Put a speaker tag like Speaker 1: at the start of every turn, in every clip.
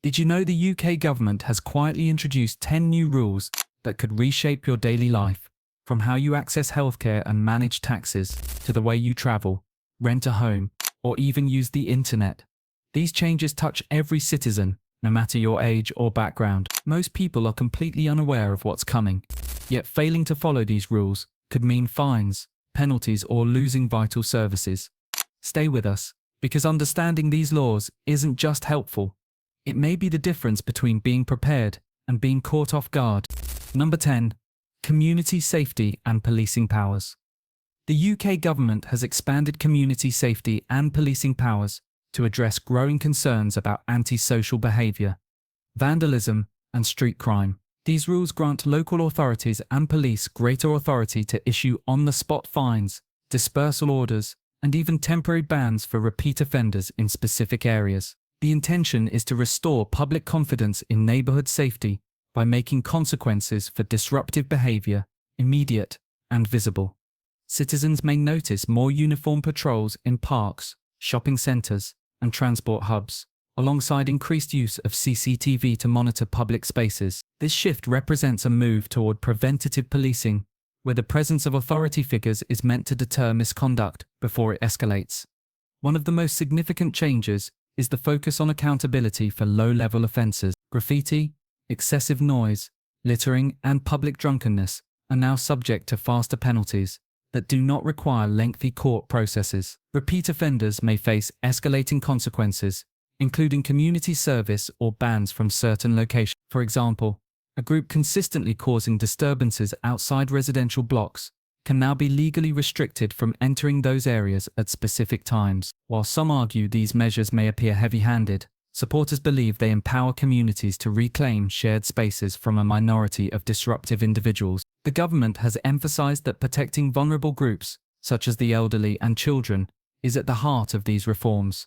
Speaker 1: Did you know the UK government has quietly introduced 10 new rules that could reshape your daily life, from how you access healthcare and manage taxes, to the way you travel, rent a home, or even use the internet? These changes touch every citizen, no matter your age or background. Most people are completely unaware of what's coming, yet failing to follow these rules could mean fines, penalties, or losing vital services. Stay with us, because understanding these laws isn't just helpful. It may be the difference between being prepared and being caught off guard. Number 10. Community safety and policing powers. The UK government has expanded community safety and policing powers to address growing concerns about antisocial behaviour, vandalism, and street crime. These rules grant local authorities and police greater authority to issue on-the-spot fines, dispersal orders, and even temporary bans for repeat offenders in specific areas. The intention is to restore public confidence in neighbourhood safety by making consequences for disruptive behaviour immediate and visible. Citizens may notice more uniformed patrols in parks, shopping centres, and transport hubs, alongside increased use of CCTV to monitor public spaces. This shift represents a move toward preventative policing, where the presence of authority figures is meant to deter misconduct before it escalates. One of the most significant changes is the focus on accountability for low-level offences. Graffiti, excessive noise, littering, and public drunkenness are now subject to faster penalties that do not require lengthy court processes. Repeat offenders may face escalating consequences, including community service or bans from certain locations. For example, a group consistently causing disturbances outside residential blocks can now be legally restricted from entering those areas at specific times. While some argue these measures may appear heavy-handed, supporters believe they empower communities to reclaim shared spaces from a minority of disruptive individuals. The government has emphasized that protecting vulnerable groups, such as the elderly and children, is at the heart of these reforms.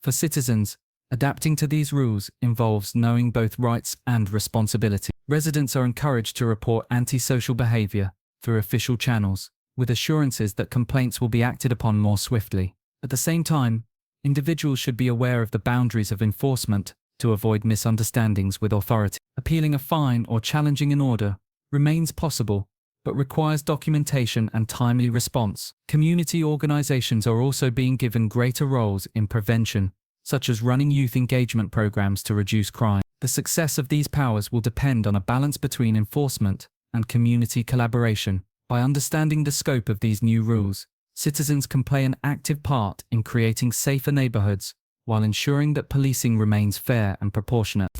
Speaker 1: For citizens, adapting to these rules involves knowing both rights and responsibility. Residents are encouraged to report antisocial behavior through official channels, with assurances that complaints will be acted upon more swiftly. At the same time, individuals should be aware of the boundaries of enforcement to avoid misunderstandings with authority. Appealing a fine or challenging an order remains possible, but requires documentation and timely response. Community organisations are also being given greater roles in prevention, such as running youth engagement programs to reduce crime. The success of these powers will depend on a balance between enforcement and community collaboration. By understanding the scope of these new rules, citizens can play an active part in creating safer neighbourhoods while ensuring that policing remains fair and proportionate.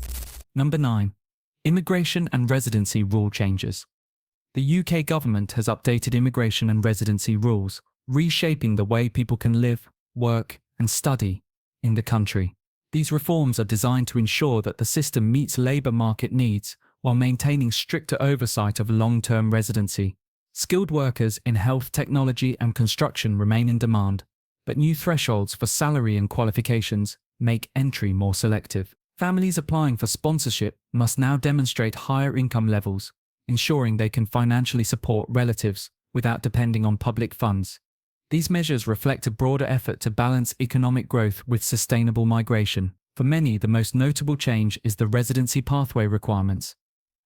Speaker 1: Number 9. Immigration and residency rule changes. The UK government has updated immigration and residency rules, reshaping the way people can live, work, and study in the country. These reforms are designed to ensure that the system meets labour market needs while maintaining stricter oversight of long-term residency. Skilled workers in health, technology, and construction remain in demand, but new thresholds for salary and qualifications make entry more selective. Families applying for sponsorship must now demonstrate higher income levels, ensuring they can financially support relatives without depending on public funds. These measures reflect a broader effort to balance economic growth with sustainable migration. For many, the most notable change is the residency pathway requirements.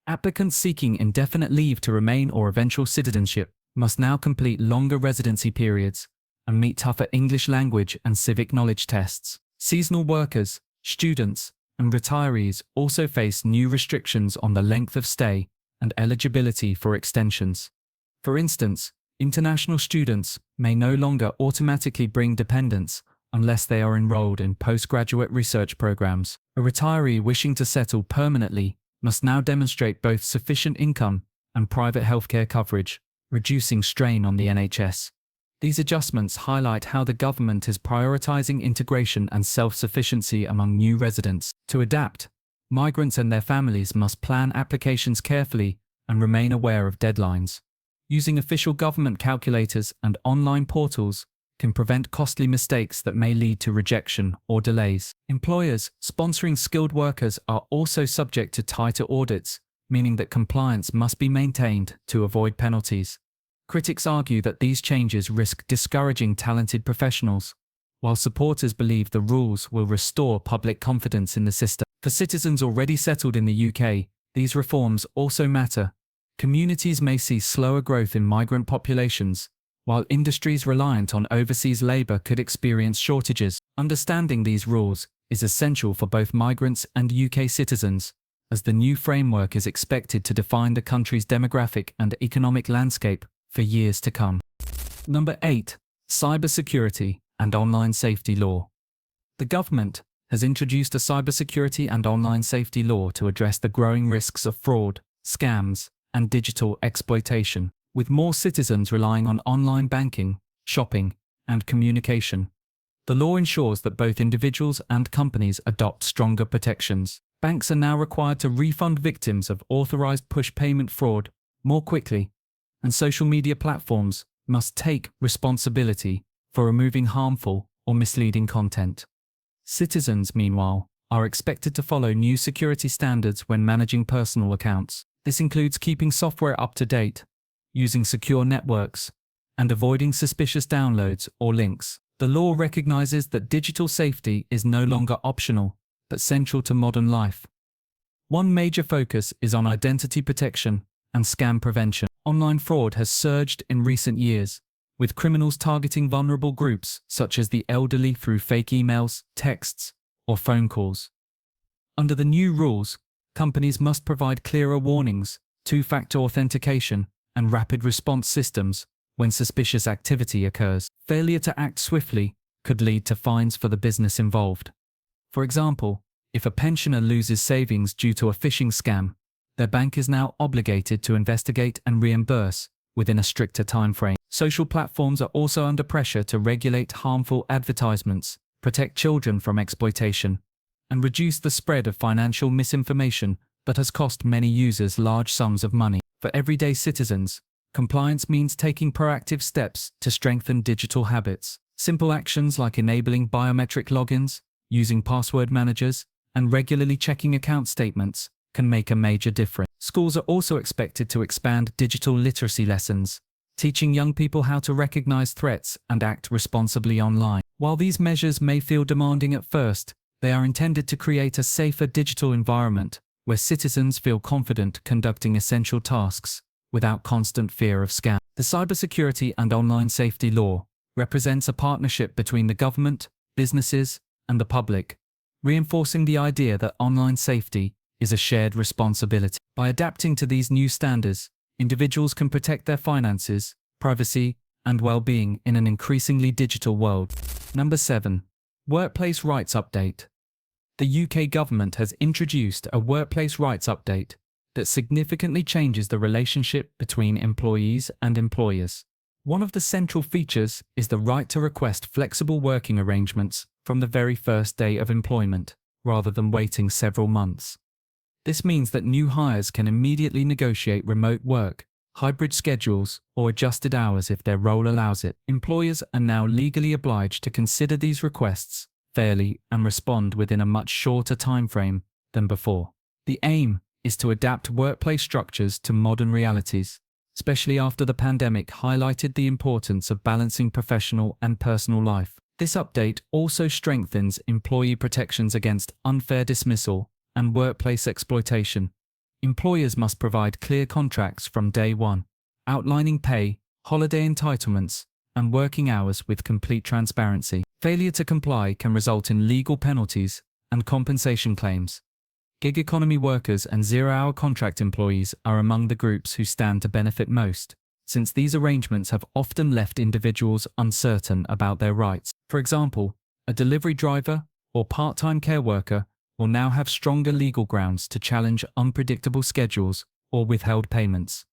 Speaker 1: Applicants seeking indefinite leave to remain or eventual citizenship must now complete longer residency periods and meet tougher English language and civic knowledge tests. Seasonal workers, students, and retirees also face new restrictions on the length of stay and eligibility for extensions. For instance, international students may no longer automatically bring dependents unless they are enrolled in postgraduate research programs. A retiree wishing to settle permanently must now demonstrate both sufficient income and private healthcare coverage, reducing strain on the NHS. These adjustments highlight how the government is prioritising integration and self-sufficiency among new residents. To adapt, migrants and their families must plan applications carefully and remain aware of deadlines. Using official government calculators and online portals can prevent costly mistakes that may lead to rejection or delays. Employers sponsoring skilled workers are also subject to tighter audits, meaning that compliance must be maintained to avoid penalties. Critics argue that these changes risk discouraging talented professionals, while supporters believe the rules will restore public confidence in the system. For citizens already settled in the UK, these reforms also matter. Communities may see slower growth in migrant populations, while industries reliant on overseas labour could experience shortages. Understanding these rules is essential for both migrants and UK citizens, as the new framework is expected to define the country's demographic and economic landscape for years to come. Number 8. Cybersecurity and online safety law. The government has introduced a cybersecurity and online safety law to address the growing risks of fraud, scams, and digital exploitation, with more citizens relying on online banking, shopping, and communication. The law ensures that both individuals and companies adopt stronger protections. Banks are now required to refund victims of authorized push payment fraud more quickly, and social media platforms must take responsibility for removing harmful or misleading content. Citizens, meanwhile, are expected to follow new security standards when managing personal accounts. This includes keeping software up to date, using secure networks, and avoiding suspicious downloads or links. The law recognizes that digital safety is no longer optional, but central to modern life. One major focus is on identity protection and scam prevention. Online fraud has surged in recent years, with criminals targeting vulnerable groups such as the elderly through fake emails, texts, or phone calls. Under the new rules, companies must provide clearer warnings, two-factor authentication, and rapid response systems when suspicious activity occurs. Failure to act swiftly could lead to fines for the business involved. For example, if a pensioner loses savings due to a phishing scam, their bank is now obligated to investigate and reimburse within a stricter timeframe. Social platforms are also under pressure to regulate harmful advertisements, protect children from exploitation, and reduce the spread of financial misinformation that has cost many users large sums of money. For everyday citizens, compliance means taking proactive steps to strengthen digital habits. Simple actions like enabling biometric logins, using password managers, and regularly checking account statements can make a major difference. Schools are also expected to expand digital literacy lessons, teaching young people how to recognize threats and act responsibly online. While these measures may feel demanding at first, they are intended to create a safer digital environment where citizens feel confident conducting essential tasks without constant fear of scam. The cybersecurity and online safety law represents a partnership between the government, businesses, and the public, reinforcing the idea that online safety is a shared responsibility. By adapting to these new standards, individuals can protect their finances, privacy, and well-being in an increasingly digital world. Number 7. Workplace Rights Update. The UK government has introduced a workplace rights update that significantly changes the relationship between employees and employers. One of the central features is the right to request flexible working arrangements from the very first day of employment, rather than waiting several months. This means that new hires can immediately negotiate remote work, hybrid schedules, or adjusted hours if their role allows it. Employers are now legally obliged to consider these requests fairly and respond within a much shorter timeframe than before. The aim is to adapt workplace structures to modern realities, especially after the pandemic highlighted the importance of balancing professional and personal life. This update also strengthens employee protections against unfair dismissal and workplace exploitation. Employers must provide clear contracts from day one, outlining pay, holiday entitlements, and working hours with complete transparency. Failure to comply can result in legal penalties and compensation claims. Gig economy workers and zero-hour contract employees are among the groups who stand to benefit most, since these arrangements have often left individuals uncertain about their rights. For example, a delivery driver or part-time care worker will now have stronger legal grounds to challenge unpredictable schedules or withheld payments.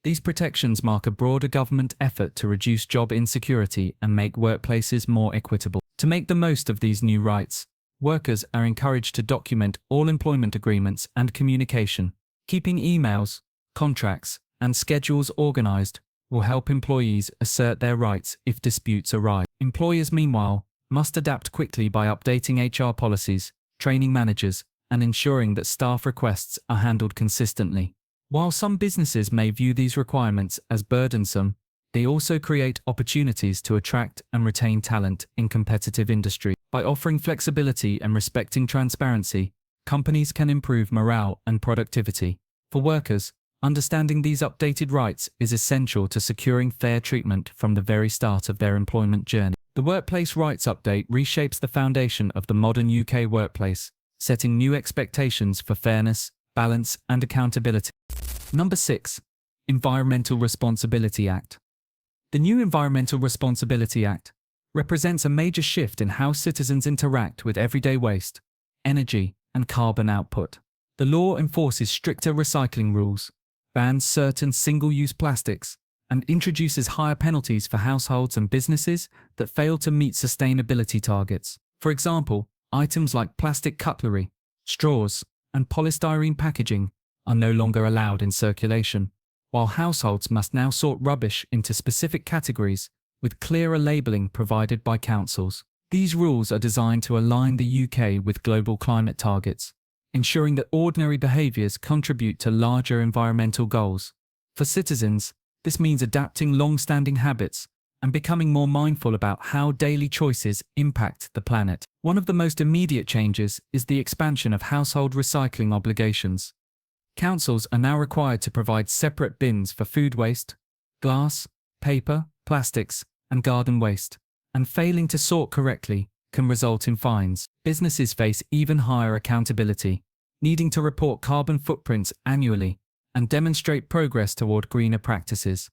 Speaker 1: These protections mark a broader government effort to reduce job insecurity and make workplaces more equitable. To make the most of these new rights, workers are encouraged to document all employment agreements and communication. Keeping emails, contracts, and schedules organized will help employees assert their rights if disputes arise. Employers, meanwhile, must adapt quickly by updating HR policies, training managers, and ensuring that staff requests are handled consistently. While some businesses may view these requirements as burdensome, They also create opportunities to attract and retain talent in competitive industry. By offering flexibility and respecting transparency, companies can improve morale and productivity. For workers, understanding these updated rights is essential to securing fair treatment from the very start of their employment journey. The Workplace Rights Update reshapes the foundation of the modern UK workplace, setting new expectations for fairness, balance, and accountability. Number 6. Environmental Responsibility Act. The new Environmental Responsibility Act represents a major shift in how citizens interact with everyday waste, energy, and carbon output. The law enforces stricter recycling rules, bans certain single-use plastics, and introduces higher penalties for households and businesses that fail to meet sustainability targets. For example, items like plastic cutlery, straws, and polystyrene packaging are no longer allowed in circulation, while households must now sort rubbish into specific categories with clearer labelling provided by councils. These rules are designed to align the UK with global climate targets, ensuring that ordinary behaviours contribute to larger environmental goals. For citizens, this means adapting long-standing habits and becoming more mindful about how daily choices impact the planet. One of the most immediate changes is the expansion of household recycling obligations. Councils are now required to provide separate bins for food waste, glass, paper, plastics, and garden waste, and failing to sort correctly can result in fines. Businesses face even higher accountability, needing to report carbon footprints annually and demonstrate progress toward greener practices.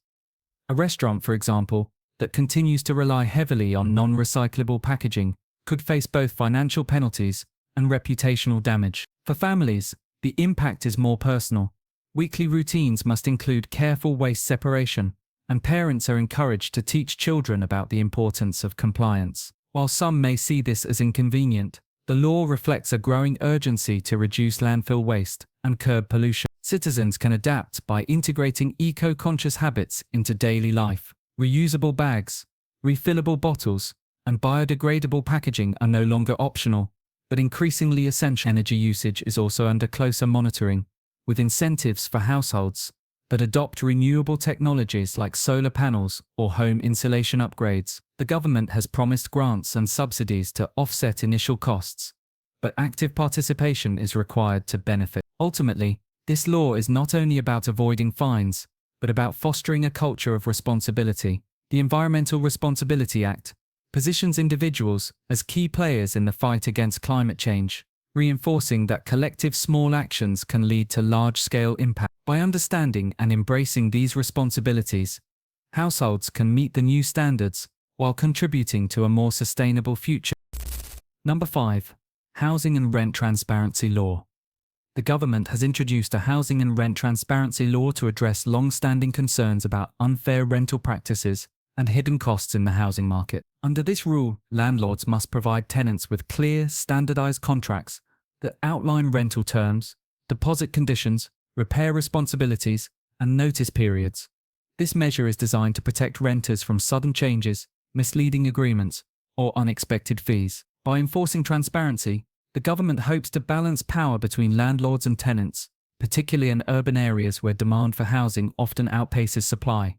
Speaker 1: A restaurant, for example, that continues to rely heavily on non-recyclable packaging could face both financial penalties and reputational damage. For families, the impact is more personal. Weekly routines must include careful waste separation, and parents are encouraged to teach children about the importance of compliance. While some may see this as inconvenient, the law reflects a growing urgency to reduce landfill waste and curb pollution. Citizens can adapt by integrating eco-conscious habits into daily life. Reusable bags, refillable bottles, and biodegradable packaging are no longer optional, but increasingly essential. Energy usage is also under closer monitoring, with incentives for households that adopt renewable technologies like solar panels or home insulation upgrades. The government has promised grants and subsidies to offset initial costs, but active participation is required to benefit. Ultimately, this law is not only about avoiding fines, but about fostering a culture of responsibility. The Environmental Responsibility Act positions individuals as key players in the fight against climate change, reinforcing that collective small actions can lead to large-scale impact. By understanding and embracing these responsibilities, households can meet the new standards while contributing to a more sustainable future. Number 5. Housing and Rent Transparency Law. The government has introduced a housing and rent transparency law to address long-standing concerns about unfair rental practices and hidden costs in the housing market. Under this rule, landlords must provide tenants with clear, standardized contracts that outline rental terms, deposit conditions, repair responsibilities, and notice periods. This measure is designed to protect renters from sudden changes, misleading agreements, or unexpected fees. By enforcing transparency, the government hopes to balance power between landlords and tenants, particularly in urban areas where demand for housing often outpaces supply.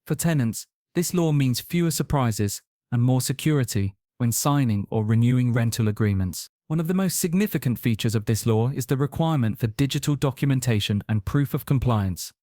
Speaker 1: For tenants, this law means fewer surprises and more security when signing or renewing rental agreements. One of the most significant features of this law is the requirement for digital documentation and proof of compliance.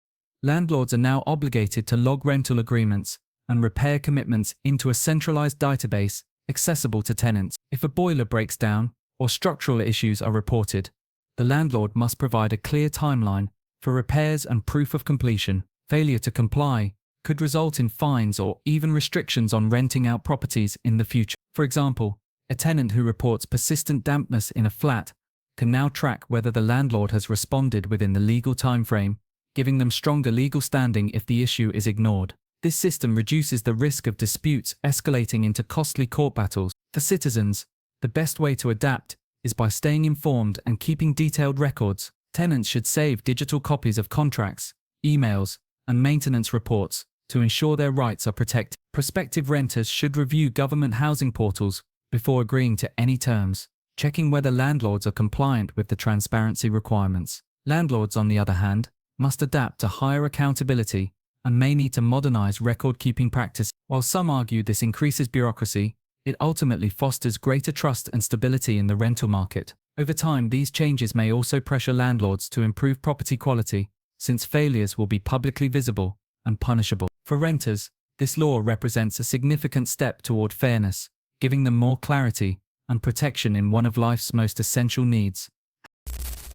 Speaker 1: Landlords are now obligated to log rental agreements and repair commitments into a centralized database accessible to tenants. If a boiler breaks down or structural issues are reported, the landlord must provide a clear timeline for repairs and proof of completion. Failure to comply could result in fines or even restrictions on renting out properties in the future. For example, a tenant who reports persistent dampness in a flat can now track whether the landlord has responded within the legal timeframe, giving them stronger legal standing if the issue is ignored. This system reduces the risk of disputes escalating into costly court battles. For citizens, the best way to adapt is by staying informed and keeping detailed records. Tenants should save digital copies of contracts, emails, and maintenance reports to ensure their rights are protected. Prospective renters should review government housing portals before agreeing to any terms, checking whether landlords are compliant with the transparency requirements. Landlords, on the other hand, must adapt to higher accountability and may need to modernize record-keeping practice. While some argue this increases bureaucracy, it ultimately fosters greater trust and stability in the rental market. Over time, these changes may also pressure landlords to improve property quality, since failures will be publicly visible and punishable. For renters, this law represents a significant step toward fairness, giving them more clarity and protection in one of life's most essential needs.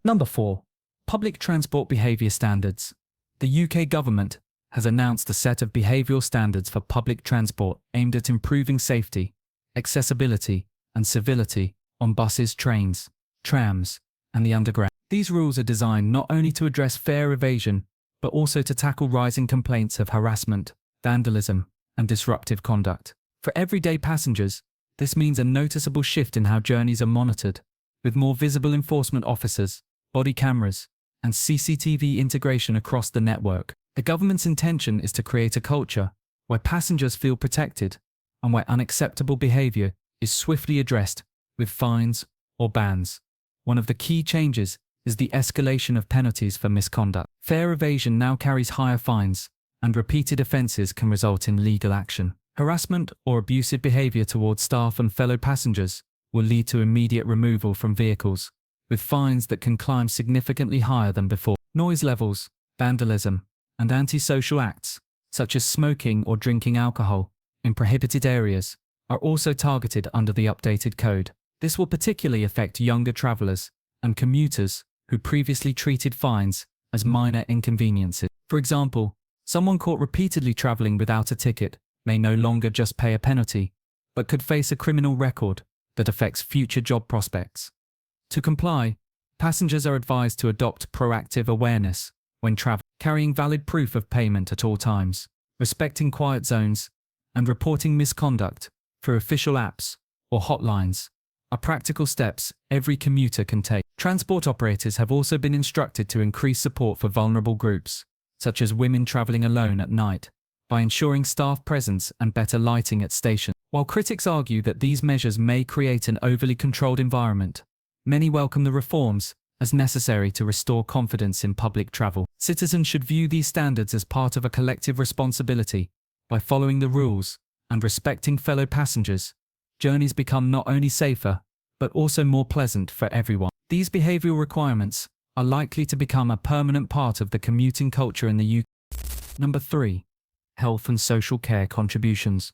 Speaker 1: Number 4. Public transport behaviour standards. The UK government has announced a set of behavioural standards for public transport aimed at improving safety, accessibility, and civility on buses, trains, trams, and the underground. These rules are designed not only to address fare evasion, but also to tackle rising complaints of harassment, vandalism, and disruptive conduct. For everyday passengers, this means a noticeable shift in how journeys are monitored, with more visible enforcement officers, body cameras, and CCTV integration across the network. The government's intention is to create a culture where passengers feel protected and where unacceptable behaviour is swiftly addressed with fines or bans. One of the key changes is the escalation of penalties for misconduct. Fare evasion now carries higher fines, and repeated offences can result in legal action. Harassment or abusive behaviour towards staff and fellow passengers will lead to immediate removal from vehicles, with fines that can climb significantly higher than before. Noise levels, vandalism, and antisocial acts, such as smoking or drinking alcohol in prohibited areas, are also targeted under the updated code. This will particularly affect younger travellers and commuters who previously treated fines as minor inconveniences. For example, someone caught repeatedly travelling without a ticket may no longer just pay a penalty, but could face a criminal record that affects future job prospects. To comply, passengers are advised to adopt proactive awareness when traveling, carrying valid proof of payment at all times, respecting quiet zones, and reporting misconduct through official apps or hotlines are practical steps every commuter can take. Transport operators have also been instructed to increase support for vulnerable groups, such as women travelling alone at night, by ensuring staff presence and better lighting at stations. While critics argue that these measures may create an overly controlled environment, many welcome the reforms as necessary to restore confidence in public travel. Citizens should view these standards as part of a collective responsibility. By following the rules and respecting fellow passengers, journeys become not only safer, but also more pleasant for everyone. These behavioural requirements are likely to become a permanent part of the commuting culture in the UK. Number 3. Health and social care contributions.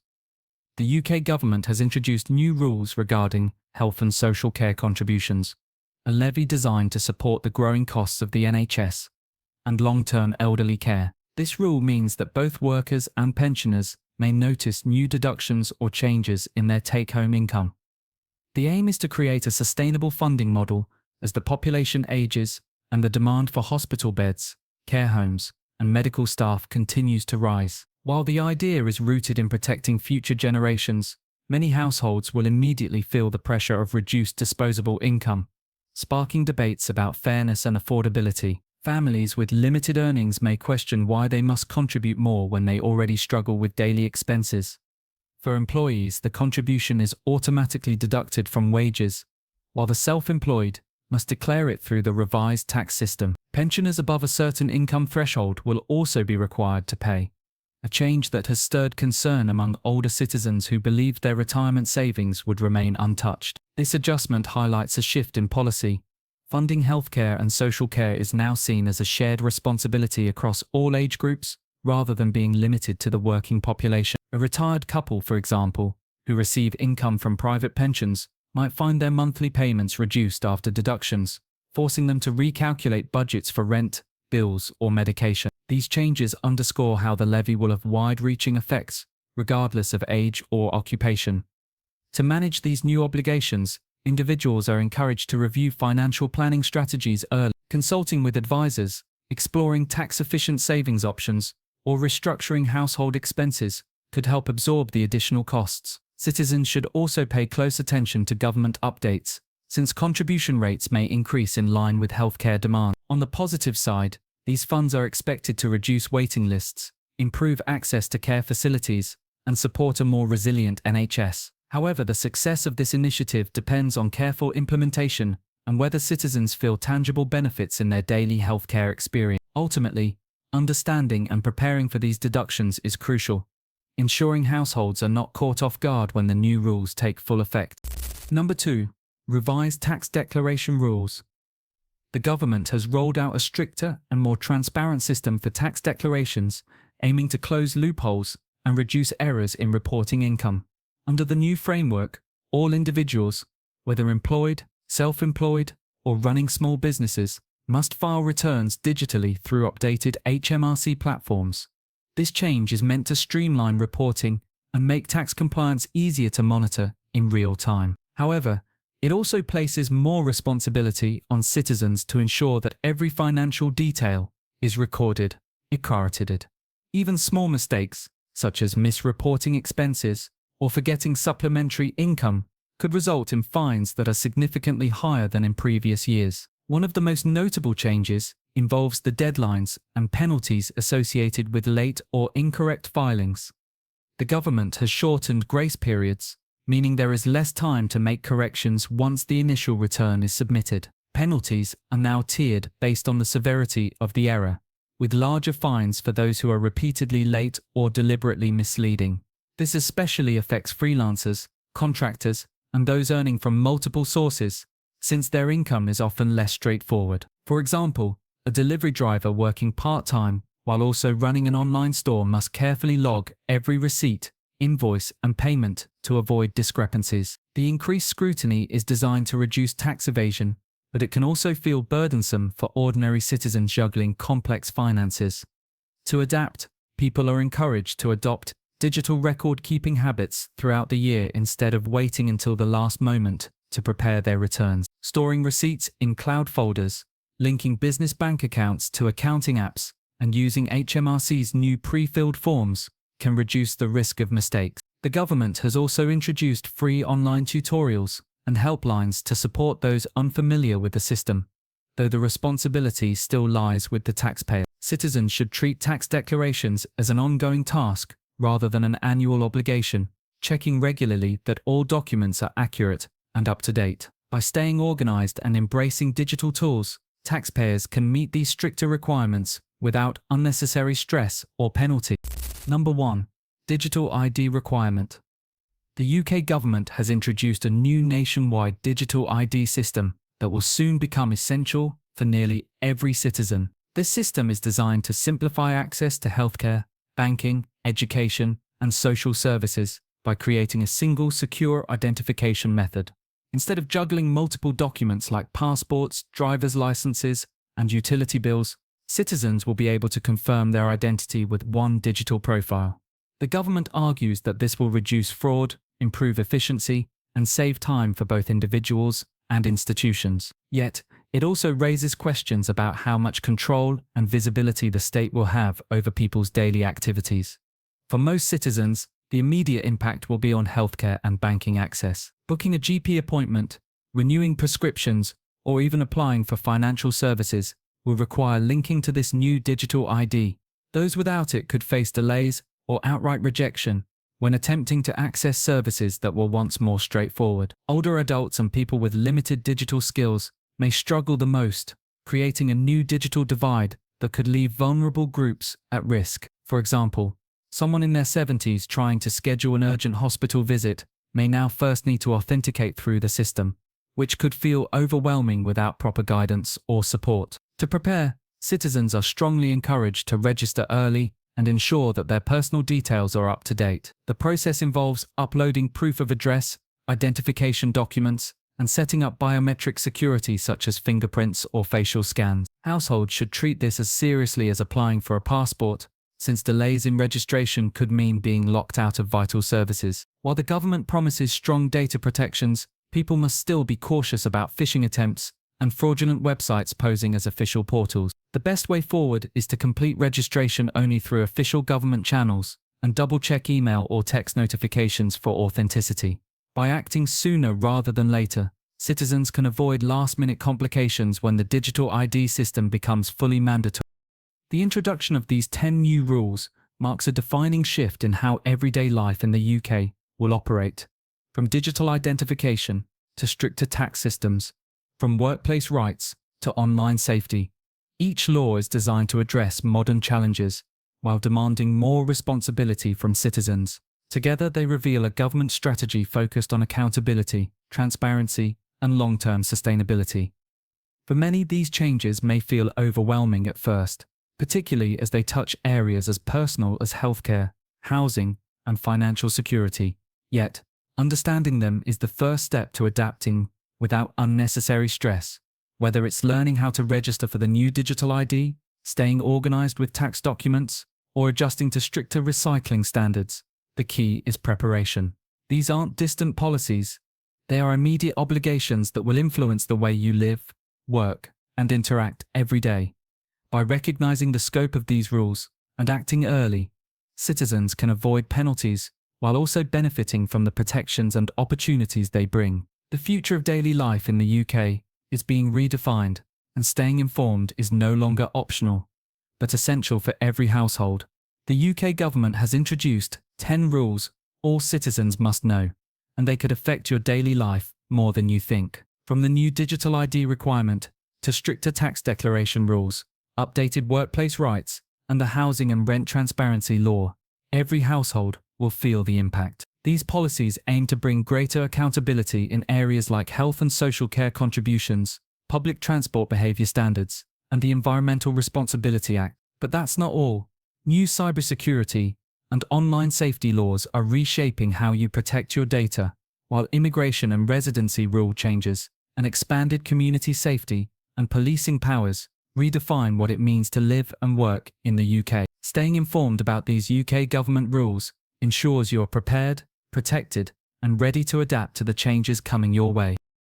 Speaker 1: The UK government has introduced new rules regarding health and social care contributions, a levy designed to support the growing costs of the NHS and long-term elderly care. This rule means that both workers and pensioners may notice new deductions or changes in their take-home income. The aim is to create a sustainable funding model as the population ages and the demand for hospital beds, care homes, and medical staff continues to rise. While the idea is rooted in protecting future generations, many households will immediately feel the pressure of reduced disposable income, sparking debates about fairness and affordability. Families with limited earnings may question why they must contribute more when they already struggle with daily expenses. For employees, the contribution is automatically deducted from wages, while the self-employed must declare it through the revised tax system. Pensioners above a certain income threshold will also be required to pay, a change that has stirred concern among older citizens who believed their retirement savings would remain untouched. This adjustment highlights a shift in policy. Funding healthcare and social care is now seen as a shared responsibility across all age groups, rather than being limited to the working population. A retired couple, for example, who receive income from private pensions, might find their monthly payments reduced after deductions, forcing them to recalculate budgets for rent, bills, or medication. These changes underscore how the levy will have wide-reaching effects, regardless of age or occupation. To manage these new obligations, individuals are encouraged to review financial planning strategies early, consulting with advisors, exploring tax-efficient savings options, or restructuring household expenses could help absorb the additional costs. Citizens should also pay close attention to government updates, since contribution rates may increase in line with healthcare demand. On the positive side, these funds are expected to reduce waiting lists, improve access to care facilities, and support a more resilient NHS. However, the success of this initiative depends on careful implementation and whether citizens feel tangible benefits in their daily healthcare experience. Ultimately, Understanding and preparing for these deductions is crucial, ensuring households are not caught off guard when the new rules take full effect. Number 2. Revised tax declaration rules. The government has rolled out a stricter and more transparent system for tax declarations, aiming to close loopholes and reduce errors in reporting income. Under the new framework, all individuals, whether employed, self-employed, or running small businesses, must file returns digitally through updated HMRC platforms. This change is meant to streamline reporting and make tax compliance easier to monitor in real time. However, it also places more responsibility on citizens to ensure that every financial detail is recorded, accurate. Even small mistakes, such as misreporting expenses or forgetting supplementary income, could result in fines that are significantly higher than in previous years. One of the most notable changes involves the deadlines and penalties associated with late or incorrect filings. The government has shortened grace periods, meaning there is less time to make corrections once the initial return is submitted. Penalties are now tiered based on the severity of the error, with larger fines for those who are repeatedly late or deliberately misleading. This especially affects freelancers, contractors, and those earning from multiple sources, since their income is often less straightforward. For example, a delivery driver working part-time while also running an online store must carefully log every receipt, invoice, and payment to avoid discrepancies. The increased scrutiny is designed to reduce tax evasion, but it can also feel burdensome for ordinary citizens juggling complex finances. To adapt, people are encouraged to adopt digital record-keeping habits throughout the year instead of waiting until the last moment to prepare their returns. Storing receipts in cloud folders, linking business bank accounts to accounting apps, and using HMRC's new pre-filled forms can reduce the risk of mistakes. The government has also introduced free online tutorials and helplines to support those unfamiliar with the system, though the responsibility still lies with the taxpayer. Citizens should treat tax declarations as an ongoing task rather than an annual obligation, checking regularly that all documents are accurate and up to date. By staying organized and embracing digital tools, taxpayers can meet these stricter requirements without unnecessary stress or penalty. Number 1. Digital ID requirement. The UK government has introduced a new nationwide digital ID system that will soon become essential for nearly every citizen. This system is designed to simplify access to healthcare, banking, education, and social services by creating a single secure identification method. Instead of juggling multiple documents like passports, driver's licenses, and utility bills, citizens will be able to confirm their identity with one digital profile. The government argues that this will reduce fraud, improve efficiency, and save time for both individuals and institutions. Yet, it also raises questions about how much control and visibility the state will have over people's daily activities. For most citizens, the immediate impact will be on healthcare and banking access. Booking a GP appointment, renewing prescriptions, or even applying for financial services will require linking to this new digital ID. Those without it could face delays or outright rejection when attempting to access services that were once more straightforward. Older adults and people with limited digital skills may struggle the most, creating a new digital divide that could leave vulnerable groups at risk. For example, someone in their 70s trying to schedule an urgent hospital visit may now first need to authenticate through the system, which could feel overwhelming without proper guidance or support. To prepare, citizens are strongly encouraged to register early and ensure that their personal details are up to date. The process involves uploading proof of address, identification documents, and setting up biometric security such as fingerprints or facial scans. Households should treat this as seriously as applying for a passport, since delays in registration could mean being locked out of vital services. While the government promises strong data protections, people must still be cautious about phishing attempts and fraudulent websites posing as official portals. The best way forward is to complete registration only through official government channels and double-check email or text notifications for authenticity. By acting sooner rather than later, citizens can avoid last-minute complications when the digital ID system becomes fully mandatory. The introduction of these 10 new rules marks a defining shift in how everyday life in the UK will operate, from digital identification to stricter tax systems, from workplace rights to online safety. Each law is designed to address modern challenges while demanding more responsibility from citizens. Together, they reveal a government strategy focused on accountability, transparency, and long-term sustainability. For many, these changes may feel overwhelming at first, particularly as they touch areas as personal as healthcare, housing, and financial security. Yet, understanding them is the first step to adapting without unnecessary stress. Whether it's learning how to register for the new digital ID, staying organized with tax documents, or adjusting to stricter recycling standards, the key is preparation. These aren't distant policies. They are immediate obligations that will influence the way you live, work, and interact every day. By recognizing the scope of these rules and acting early, citizens can avoid penalties while also benefiting from the protections and opportunities they bring. The future of daily life in the UK is being redefined, and staying informed is no longer optional, but essential for every household. The UK government has introduced 10 rules all citizens must know, and they could affect your daily life more than you think. From the new digital ID requirement to stricter tax declaration rules, updated workplace rights, and the housing and rent transparency law, every household will feel the impact. These policies aim to bring greater accountability in areas like health and social care contributions, public transport behaviour standards, and the Environmental Responsibility Act. But that's not all. New cybersecurity and online safety laws are reshaping how you protect your data, while immigration and residency rule changes and expanded community safety and policing powers redefine what it means to live and work in the UK. Staying informed about these UK government rules ensures you're prepared, protected, and ready to adapt to the changes coming your way.